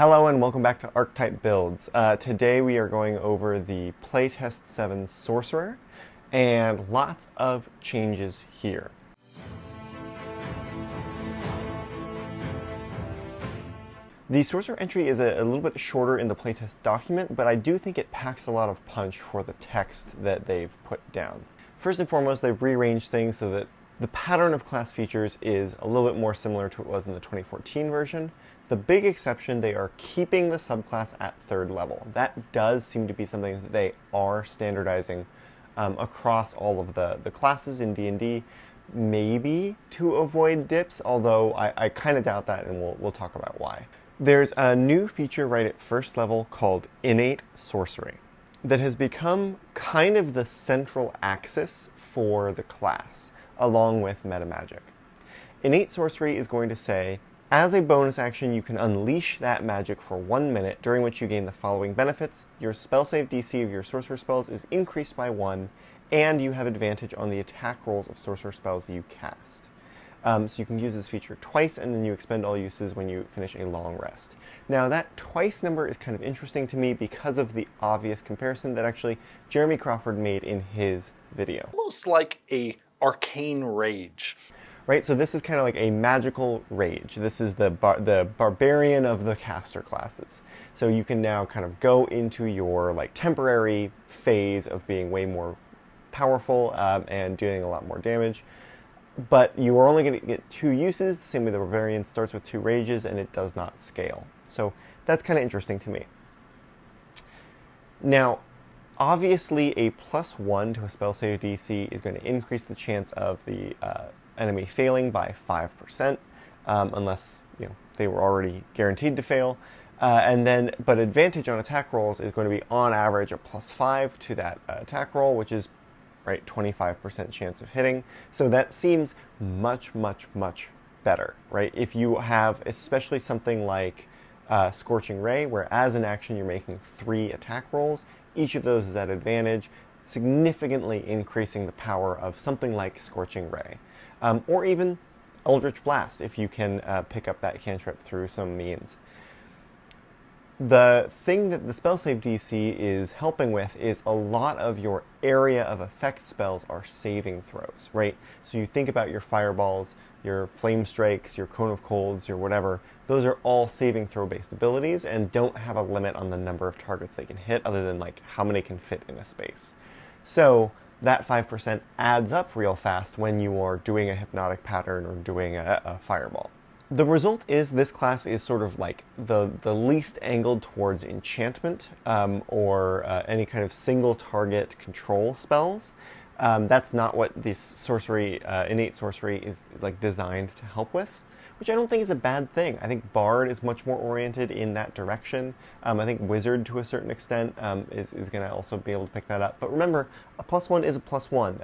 Hello and welcome back to Archetype Builds. Today we are going over the Playtest 7 Sorcerer, and lots of changes here. The Sorcerer entry is a little bit shorter in the playtest document, but I do think it packs a lot of punch for the text that they've put down. First and foremost, they've rearranged things so that the pattern of class features is a little bit more similar to what it was in the 2014 version. The big exception, they are keeping the subclass at 3rd level. That does seem to be something that they are standardizing across all of the classes in D&D, maybe to avoid dips, although I kind of doubt that, and we'll talk about why. There's a new feature right at 1st level called innate sorcery that has become kind of the central axis for the class, along with Metamagic. Innate sorcery is going to say, as a bonus action, you can unleash that magic for 1 minute, during which you gain the following benefits. Your spell save DC of your sorcerer spells is increased by 1, and you have advantage on the attack rolls of sorcerer spells you cast. So you can use this feature twice, and then you expend all uses when you finish a long rest. Now, that twice number is kind of interesting to me because of the obvious comparison that actually Jeremy Crawford made in his video. Almost like a arcane rage. Right, so this is kind of like a magical rage. This is the barbarian of the caster classes. So you can now kind of go into your like temporary phase of being way more powerful and doing a lot more damage. But you are only going to get 2 uses, the same way the barbarian starts with 2 rages, and it does not scale. So that's kind of interesting to me. Now, obviously a +1 to a spell save DC is going to increase the chance of the enemy failing by 5%, unless they were already guaranteed to fail. But advantage on attack rolls is going to be on average a +5 to that attack roll, which is 25% chance of hitting. So that seems much, much, much better, right? If you have especially something like Scorching Ray, where as an action you're making 3 attack rolls, each of those is at advantage, significantly increasing the power of something like Scorching Ray. Or even Eldritch Blast, if you can pick up that cantrip through some means. The thing that the spell save DC is helping with is a lot of your area of effect spells are saving throws, right? So you think about your fireballs, your flame strikes, your cone of colds, your whatever. Those are all saving throw based abilities and don't have a limit on the number of targets they can hit other than like how many can fit in a space. So that 5% adds up real fast when you are doing a hypnotic pattern or doing a fireball. The result is this class is sort of like the least angled towards enchantment or any kind of single target control spells. That's not what this sorcery, innate sorcery is like designed to help with, which I don't think is a bad thing. I think Bard is much more oriented in that direction. I think Wizard, to a certain extent, is going to also be able to pick that up. But remember, a +1 is a +1.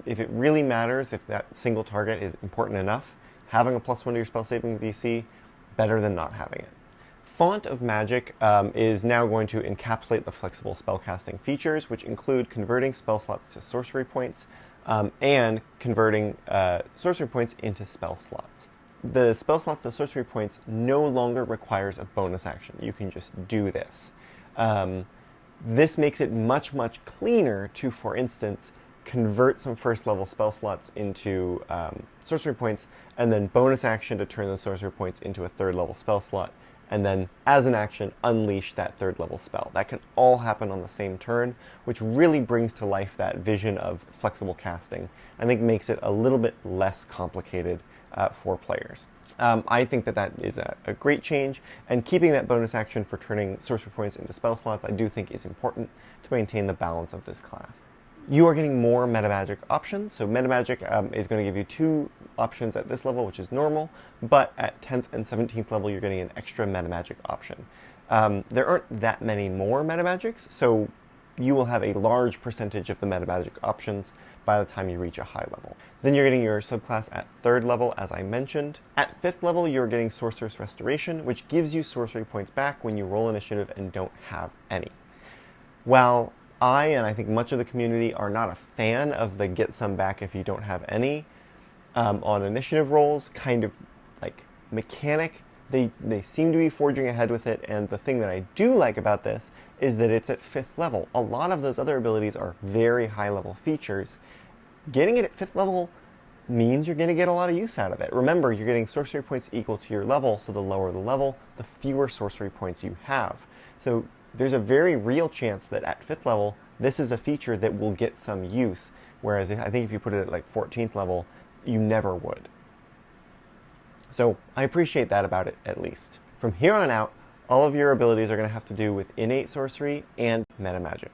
If it really matters, if that single target is important enough, having a +1 to your spell saving DC, better than not having it. Font of Magic is now going to encapsulate the flexible spellcasting features, which include converting spell slots to sorcery points and converting sorcery points into spell slots. The spell slots to sorcery points no longer requires a bonus action. You can just do this. This makes it much, much cleaner to, for instance, convert some 1st level spell slots into sorcery points, and then bonus action to turn those sorcery points into a 3rd level spell slot, and then as an action unleash that 3rd level spell. That can all happen on the same turn, which really brings to life that vision of flexible casting. I think makes it a little bit less complicated for players. I think that is a great change, and keeping that bonus action for turning sorcery points into spell slots I do think is important to maintain the balance of this class. You are getting more Metamagic options. So Metamagic is going to give you 2 options at this level, which is normal, but at 10th and 17th level, you're getting an extra Metamagic option. There aren't that many more Metamagics, so you will have a large percentage of the Metamagic options by the time you reach a high level. Then you're getting your subclass at 3rd level, as I mentioned. At 5th level, you're getting Sorcerer's Restoration, which gives you sorcery points back when you roll initiative and don't have any. While and I think much of the community are not a fan of the get some back if you don't have any on initiative rolls kind of like mechanic, they seem to be forging ahead with it, and the thing that I do like about this is that it's at 5th level. A lot of those other abilities are very high level features. Getting it at 5th level means you're going to get a lot of use out of it. Remember, you're getting sorcery points equal to your level, so the lower the level, the fewer sorcery points you have. So there's a very real chance that at 5th level, this is a feature that will get some use, whereas I think if you put it at like 14th level, you never would. So I appreciate that about it, at least. From here on out, all of your abilities are going to have to do with innate sorcery and metamagic.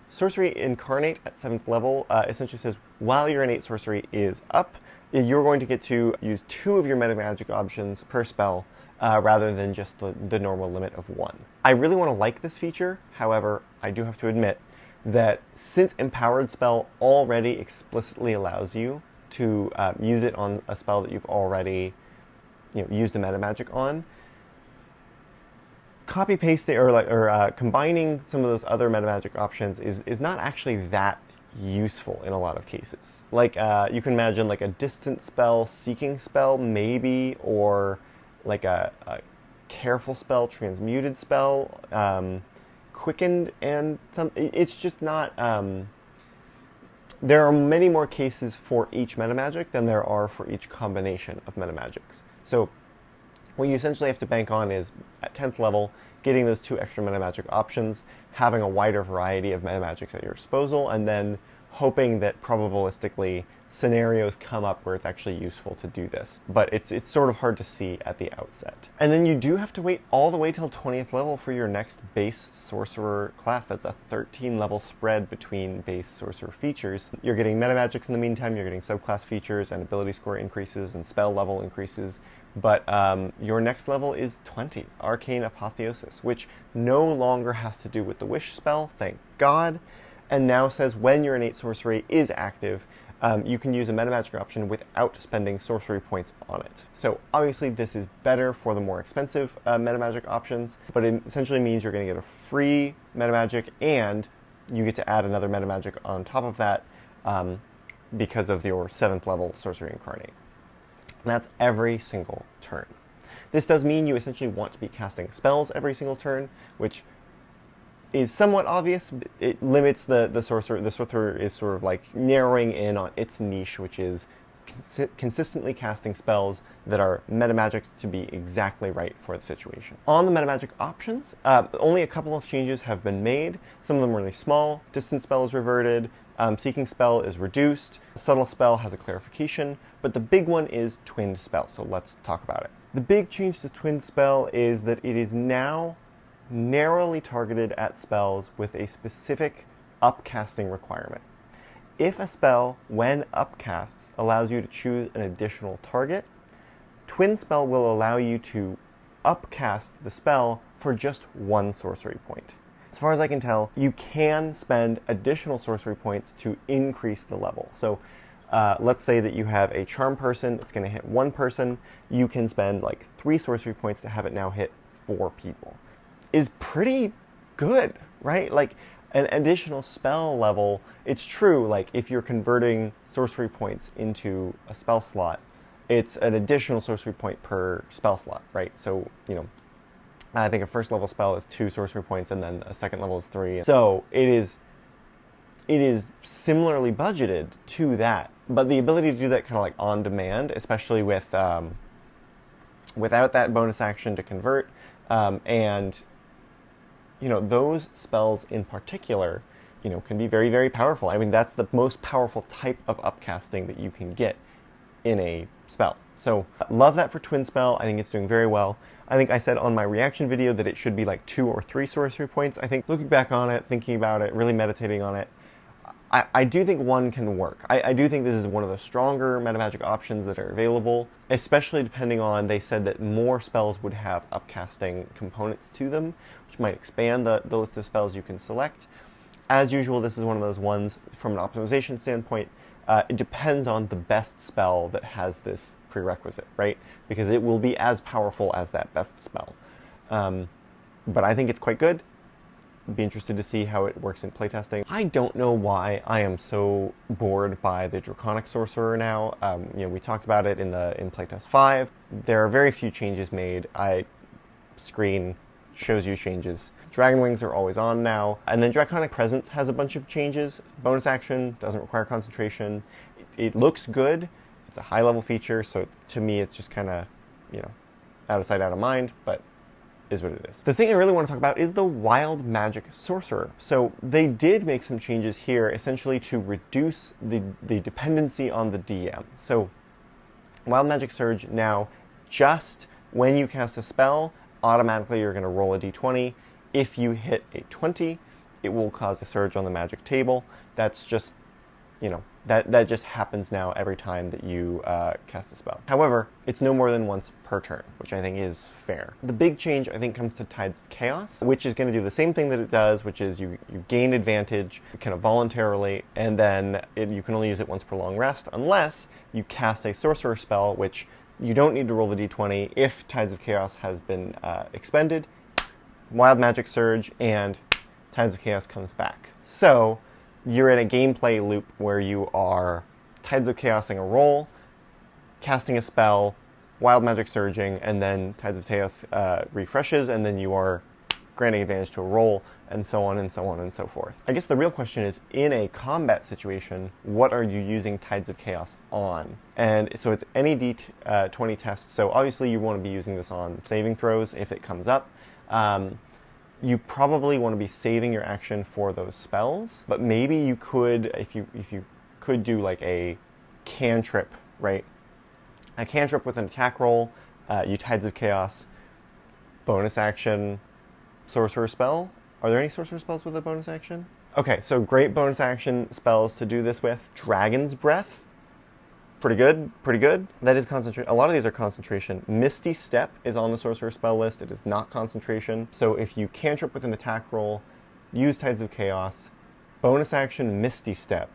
Sorcery Incarnate at 7th level essentially says while your innate sorcery is up, you're going to get to use 2 of your metamagic options per spell rather than just the normal limit of 1. I really want to like this feature. However, I do have to admit that since Empowered Spell already explicitly allows you to use it on a spell that you've already used a metamagic on, copy pasting or combining some of those other metamagic options is not actually that useful in a lot of cases. Like you can imagine like a distant spell, seeking spell maybe, or like a careful spell, transmuted spell, quickened, and some. It's just not. There are many more cases for each metamagic than there are for each combination of metamagics. So what you essentially have to bank on is, at 10th level, getting those 2 extra metamagic options, having a wider variety of metamagics at your disposal, and then hoping that probabilistically scenarios come up where it's actually useful to do this. But it's sort of hard to see at the outset. And then you do have to wait all the way till 20th level for your next base sorcerer class. That's a 13 level spread between base sorcerer features. You're getting metamagics in the meantime, you're getting subclass features and ability score increases and spell level increases. But your next level is 20, Arcane Apotheosis, which no longer has to do with the Wish spell, thank God, and now says when your innate sorcery is active, you can use a metamagic option without spending sorcery points on it. So obviously this is better for the more expensive metamagic options, but it essentially means you're going to get a free metamagic and you get to add another metamagic on top of that because of your 7th level Sorcery Incarnate. And that's every single turn. This does mean you essentially want to be casting spells every single turn, which is somewhat obvious. It limits the sorcerer. The sorcerer is sort of like narrowing in on its niche, which is consistently casting spells that are metamagic to be exactly right for the situation. On the metamagic options, only a couple of changes have been made. Some of them are really small. Distant spell is reverted. Seeking spell is reduced. Subtle spell has a clarification, but the big one is twinned spell, so let's talk about it. The big change to twinned spell is that it is now narrowly targeted at spells with a specific upcasting requirement. If a spell, when upcasts, allows you to choose an additional target, twin spell will allow you to upcast the spell for just 1 sorcery point. As far as I can tell, you can spend additional sorcery points to increase the level. So let's say that you have a charm person that's going to hit 1 person. You can spend like 3 sorcery points to have it now hit 4 people. Is pretty good, right? Like an additional spell level, it's true, like if you're converting sorcery points into a spell slot, it's an additional sorcery point per spell slot, right? So, I think a first level spell is 2 sorcery points and then a second level is 3. So it is similarly budgeted to that, but the ability to do that kind of like on demand, especially with without that bonus action to convert, and those spells in particular, can be very, very powerful. I mean, that's the most powerful type of upcasting that you can get in a spell. So love that for twin spell. I think it's doing very well. I think I said on my reaction video that it should be like 2 or 3 sorcery points. I think looking back on it, thinking about it, really meditating on it, I do think 1 can work. I do think this is one of the stronger metamagic options that are available, especially depending on, they said that more spells would have upcasting components to them, which might expand the list of spells you can select. As usual, this is one of those ones from an optimization standpoint. It depends on the best spell that has this prerequisite, right? Because it will be as powerful as that best spell. But I think it's quite good. Be interested to see how it works in playtesting. I don't know why I am so bored by the Draconic Sorcerer now. We talked about it in Playtest 5. There are very few changes made. Screen shows you changes. Dragon Wings are always on now. And then Draconic Presence has a bunch of changes. Bonus action, doesn't require concentration. It looks good. It's a high-level feature, so to me it's just kind of, out of sight, out of mind, but is what it is. The thing I really want to talk about is the Wild Magic Sorcerer. So they did make some changes here, essentially to reduce the dependency on the DM. So Wild Magic Surge now, just when you cast a spell, automatically you're going to roll a d20. If you hit a 20, it will cause a surge on the magic table. That's just, that just happens now every time that you cast a spell. However, it's no more than once per turn, which I think is fair. The big change, I think, comes to Tides of Chaos, which is going to do the same thing that it does, which is you gain advantage kind of voluntarily, and then you can only use it once per long rest, unless you cast a Sorcerer spell, which you don't need to roll the d20 if Tides of Chaos has been expended. Wild Magic Surge, and Tides of Chaos comes back. So you're in a gameplay loop where you are Tides of Chaosing a roll, casting a spell, Wild Magic Surging, and then Tides of Chaos refreshes, and then you are granting advantage to a roll, and so on and so on and so forth. I guess the real question is, in a combat situation, what are you using Tides of Chaos on? And so it's any d20 test, so obviously you want to be using this on saving throws if it comes up. You probably want to be saving your action for those spells, but maybe you could, if you could do like a cantrip, right? A cantrip with an attack roll, you Tides of Chaos, bonus action, Sorcerer spell. Are there any Sorcerer spells with a bonus action? Okay, so great bonus action spells to do this with. Dragon's Breath. Pretty good. That is concentration. A lot of these are concentration. Misty Step is on the Sorcerer spell list. It is not concentration. So if you cantrip with an attack roll, use Tides of Chaos, bonus action Misty Step,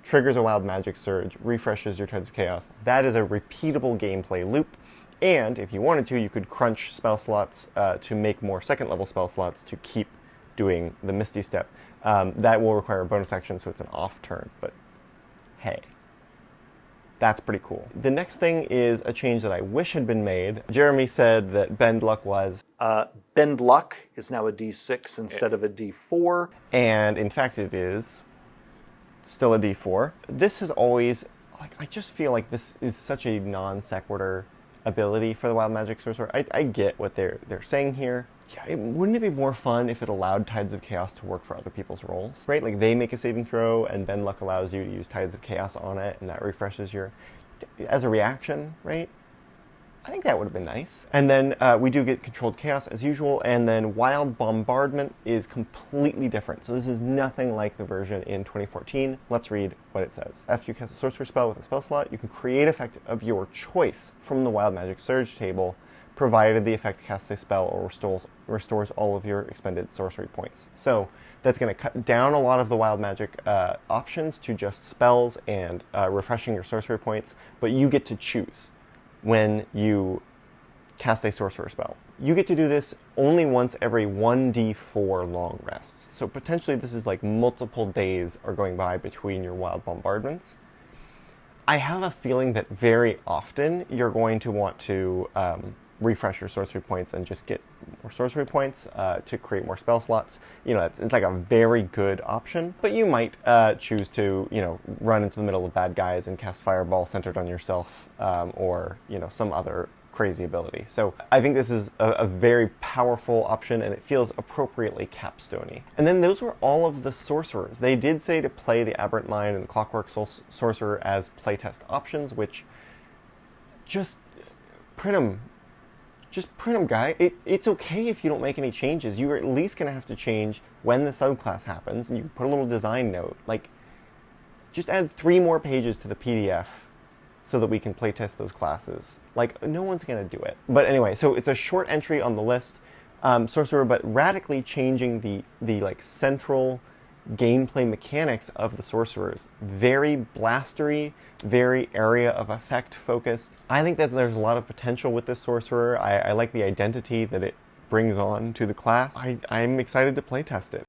triggers a Wild Magic Surge, refreshes your Tides of Chaos. That is a repeatable gameplay loop. And if you wanted to, you could crunch spell slots to make more second level spell slots to keep doing the Misty Step. That will require a bonus action, so it's an off turn, but hey. That's pretty cool. The next thing is a change that I wish had been made. Jeremy said that Bend Luck was... Bend Luck is now a D6 instead of a D4. And in fact it is still a D4. This is always... I just feel like this is such a non sequitur ability for the Wild Magic Sorcerer. I get what they're saying here. Yeah, wouldn't it be more fun if it allowed Tides of Chaos to work for other people's rolls? Right? Like they make a saving throw and Bend Luck allows you to use Tides of Chaos on it and that refreshes your... as a reaction, right? I think that would have been nice. And then we do get Controlled Chaos as usual, and then Wild Bombardment is completely different. So this is nothing like the version in 2014. Let's read what it says. After you cast a Sorcerer spell with a spell slot, you can create effect of your choice from the Wild Magic Surge table, provided the effect casts a spell or restores all of your expended sorcery points. So that's going to cut down a lot of the Wild Magic options to just spells and refreshing your sorcery points, but you get to choose when you cast a Sorcerer spell. You get to do this only once every 1d4 long rests. So potentially this is like multiple days are going by between your Wild Bombardments. I have a feeling that very often you're going to want to refresh your sorcery points and just get more sorcery points to create more spell slots. It's like a very good option, but you might choose to, run into the middle of bad guys and cast Fireball centered on yourself, or, some other crazy ability. So I think this is a very powerful option, and it feels appropriately capstone-y. And then those were all of the sorcerers. They did say to play the Aberrant Mind and the Clockwork Sorcerer as playtest options, which just print them. Just print them, guy. It's okay if you don't make any changes. You're at least going to have to change when the subclass happens, and you can put a little design note. Just add 3 more pages to the PDF so that we can playtest those classes. No one's going to do it. But anyway, so it's a short entry on the list, Sorcerer, but radically changing the central gameplay mechanics of the Sorcerers. Very blastery, very area of effect focused. I think that there's a lot of potential with this Sorcerer. I like the identity that it brings on to the class, I'm excited to playtest it.